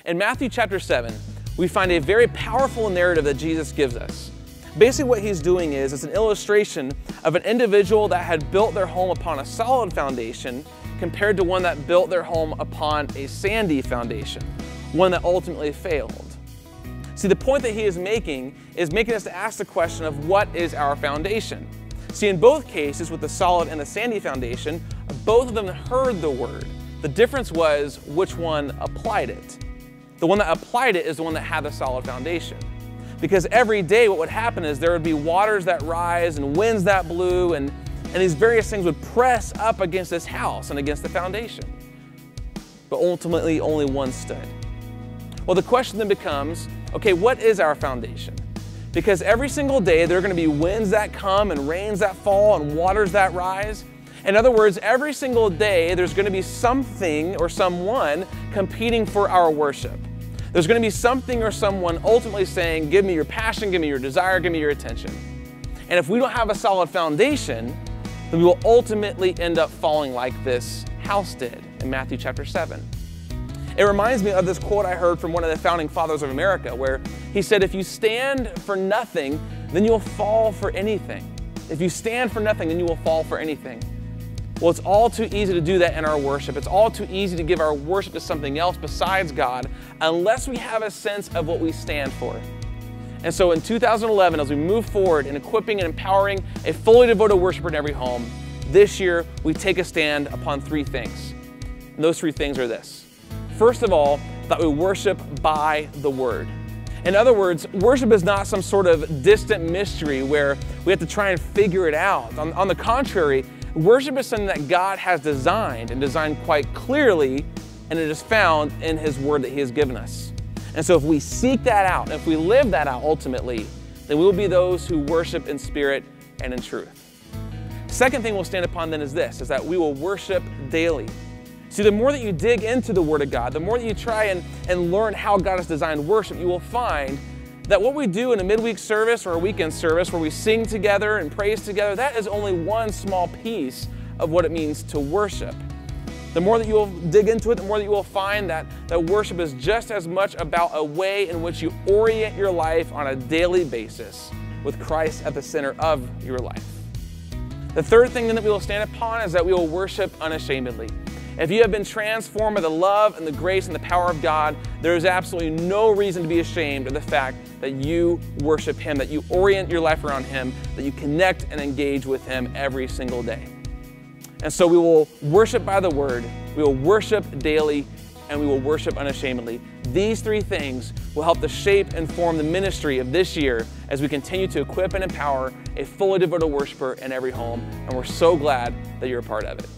In Matthew chapter 7, we find a very powerful narrative that Jesus gives us. Basically what he's doing is it's an illustration of an individual that had built their home upon a solid foundation compared to one that built their home upon a sandy foundation, one that ultimately failed. See, the point that he is making us to ask the question of what is our foundation? See, in both cases, with the solid and the sandy foundation, both of them heard the word. The difference was which one applied it. The one that applied it is the one that had the solid foundation. Because every day what would happen is there would be waters that rise and winds that blew, and these various things would press up against this house and against the foundation. But ultimately only one stood. Well, the question then becomes, okay, what is our foundation? Because every single day there are going to be winds that come and rains that fall and waters that rise. In other words, every single day there's going to be something or someone competing for our worship. There's going to be something or someone ultimately saying, give me your passion, give me your desire, give me your attention. And if we don't have a solid foundation, then we will ultimately end up falling like this house did in Matthew chapter 7. It reminds me of this quote I heard from one of the founding fathers of America, where he said, if you stand for nothing, then you'll fall for anything. If you stand for nothing, then you will fall for anything. Well, it's all too easy to do that in our worship. It's all too easy to give our worship to something else besides God, unless we have a sense of what we stand for. And so in 2011, as we move forward in equipping and empowering a fully devoted worshiper in every home, this year we take a stand upon three things. And those three things are this. First of all, that we worship by the word. In other words, worship is not some sort of distant mystery where we have to try and figure it out. On the contrary, worship is something that God has designed and designed quite clearly, and it is found in His word that He has given us. And so if we seek that out, and if we live that out ultimately, then we will be those who worship in spirit and in truth. Second thing we'll stand upon then is this, is that we will worship daily. See, the more that you dig into the Word of God, the more that you try and learn how God has designed worship, you will find that what we do in a midweek service or a weekend service where we sing together and praise together, that is only one small piece of what it means to worship. The more that you will dig into it, the more that you will find that worship is just as much about a way in which you orient your life on a daily basis with Christ at the center of your life. The third thing then that we will stand upon is that we will worship unashamedly. If you have been transformed by the love and the grace and the power of God, there is absolutely no reason to be ashamed of the fact that you worship Him, that you orient your life around Him, that you connect and engage with Him every single day. And so we will worship by the word, we will worship daily, and we will worship unashamedly. These three things will help to shape and form the ministry of this year as we continue to equip and empower a fully devoted worshiper in every home. And we're so glad that you're a part of it.